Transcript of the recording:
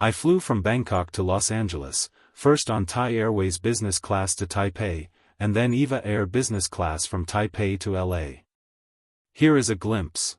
I flew from Bangkok to Los Angeles, first on Thai Airways business class to Taipei, and then Eva Air business class from Taipei to LA. Here is a glimpse.